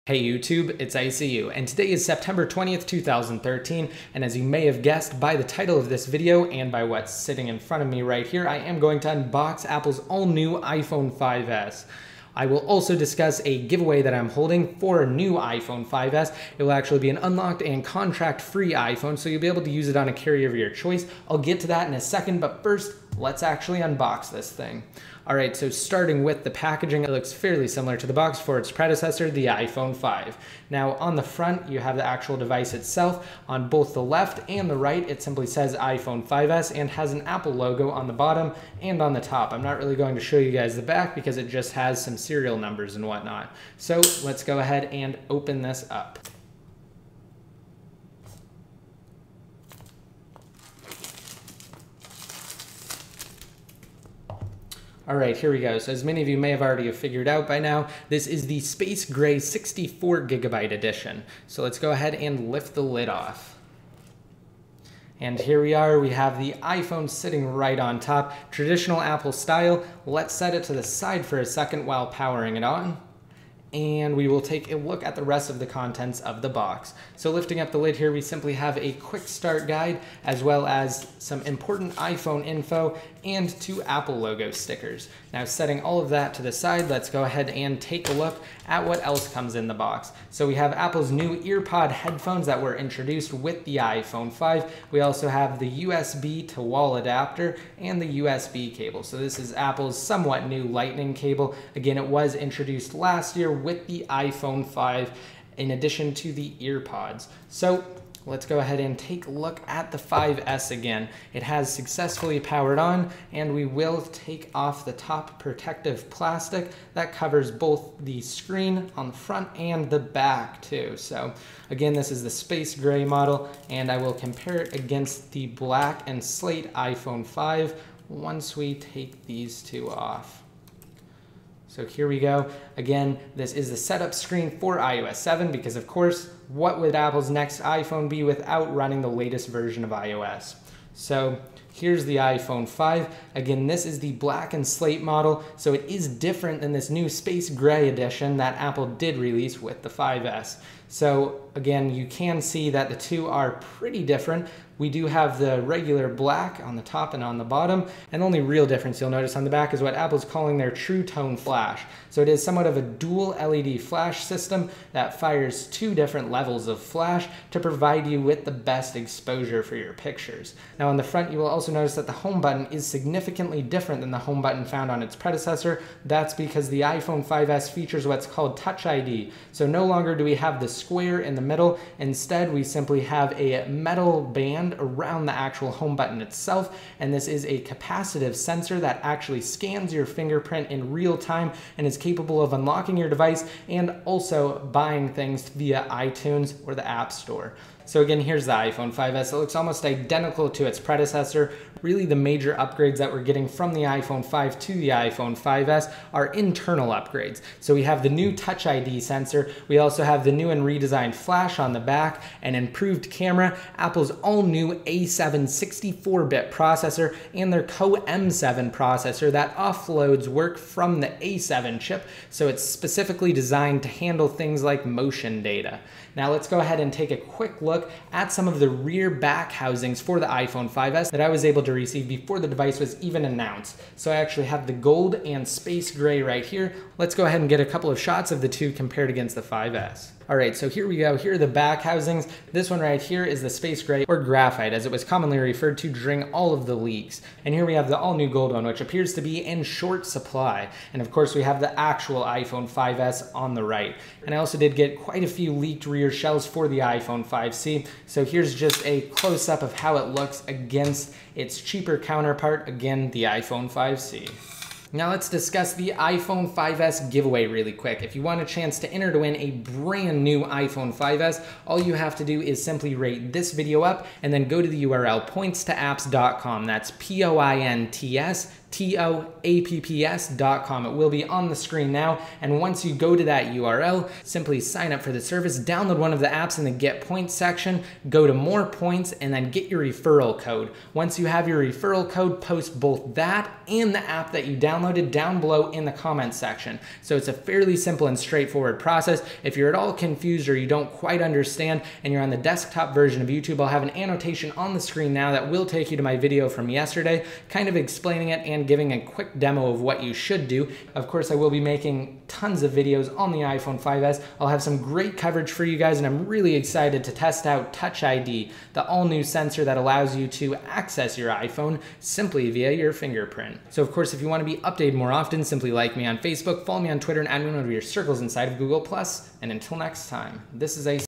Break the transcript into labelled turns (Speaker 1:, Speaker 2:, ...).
Speaker 1: Hey YouTube, it's ICU, and today is September 20th, 2013, and as you may have guessed by the title of this video and by what's sitting in front of me right here, I am going to unbox Apple's all-new iPhone 5S. I will also discuss a giveaway that I'm holding for a new iPhone 5S. It will actually be an unlocked and contract-free iPhone, so you'll be able to use it on a carrier of your choice. I'll get to that in a second, but first, let's actually unbox this thing. All right, so starting with the packaging, it looks fairly similar to the box for its predecessor, the iPhone 5. Now, on the front, you have the actual device itself. On both the left and the right, it simply says iPhone 5S and has an Apple logo on the bottom and on the top. I'm not really going to show you guys the back because it just has some serial numbers and whatnot. So let's go ahead and open this up. All right, here we go. So as many of you may have already figured out by now, this is the Space Gray 64GB edition. So let's go ahead and lift the lid off. And here we are, we have the iPhone sitting right on top, traditional Apple style. Let's set it to the side for a second while powering it on. And we will take a look at the rest of the contents of the box. So lifting up the lid here, we simply have a quick start guide, as well as some important iPhone info and 2 Apple logo stickers. Now setting all of that to the side, let's go ahead and take a look at what else comes in the box. So we have Apple's new EarPod headphones that were introduced with the iPhone 5. We also have the USB to wall adapter and the USB cable. So this is Apple's somewhat new Lightning cable. Again, it was introduced last year with the iPhone 5 in addition to the EarPods. So let's go ahead and take a look at the 5S again. It has successfully powered on, and we will take off the top protective plastic that covers both the screen on the front and the back too. So again, this is the Space Gray model, and I will compare it against the black and slate iPhone 5 once we take these two off. So here we go. Again, this is the setup screen for iOS 7 because, of course, what would Apple's next iPhone be without running the latest version of iOS? So here's the iPhone 5. Again, this is the black and slate model, so it is different than this new Space Gray edition that Apple did release with the 5S. So again, you can see that the two are pretty different. We do have the regular black on the top and on the bottom, and the only real difference you'll notice on the back is what Apple's calling their True Tone Flash. So it is somewhat of a dual LED flash system that fires 2 different levels of flash to provide you with the best exposure for your pictures. Now on the front, you will also notice that the home button is significantly different than the home button found on its predecessor. That's because the iPhone 5S features what's called Touch ID. So no longer do we have the square in the middle. Instead, we simply have a metal band around the actual home button itself, and this is a capacitive sensor that actually scans your fingerprint in real time and is capable of unlocking your device and also buying things via iTunes or the App Store. So again, here's the iPhone 5S. It looks almost identical to its predecessor. Really, the major upgrades that we're getting from the iPhone 5 to the iPhone 5S are internal upgrades. So we have the new Touch ID sensor. We also have the new and redesigned flash on the back, an improved camera, Apple's all-new A7 64-bit processor, and their Co-M7 processor that offloads work from the A7 chip, so it's specifically designed to handle things like motion data. Now let's go ahead and take a quick look at some of the rear back housings for the iPhone 5S that I was able to receive before the device was even announced. So I actually have the gold and space gray right here. Let's go ahead and get a couple of shots of the two compared against the 5S. All right, so here we go. Here are the back housings. This one right here is the space gray, or graphite, as it was commonly referred to during all of the leaks. And here we have the all-new gold one, which appears to be in short supply. And of course, we have the actual iPhone 5S on the right. And I also did get quite a few leaked rear shells for the iPhone 5C. So here's just a close-up of how it looks against its cheaper counterpart, again, the iPhone 5C. Now let's discuss the iPhone 5S giveaway really quick. If you want a chance to enter to win a brand new iPhone 5S, all you have to do is simply rate this video up and then go to the URL pointstoapps.com. That's points topapps.com. It will be on the screen now, and once you go to that URL, simply sign up for the service, download one of the apps in the Get Points section, go to More Points, and then get your referral code. Once you have your referral code, post both that and the app that you downloaded down below in the comments section. So it's a fairly simple and straightforward process. If you're at all confused or you don't quite understand and you're on the desktop version of YouTube, I'll have an annotation on the screen now that will take you to my video from yesterday, kind of explaining it and giving a quick demo of what you should do. Of course, I will be making tons of videos on the iPhone 5S. I'll have some great coverage for you guys, and I'm really excited to test out Touch ID, the all-new sensor that allows you to access your iPhone simply via your fingerprint. So of course, if you want to be updated more often, simply like me on Facebook, follow me on Twitter, and add me in one of your circles inside of Google+. And until next time, this is a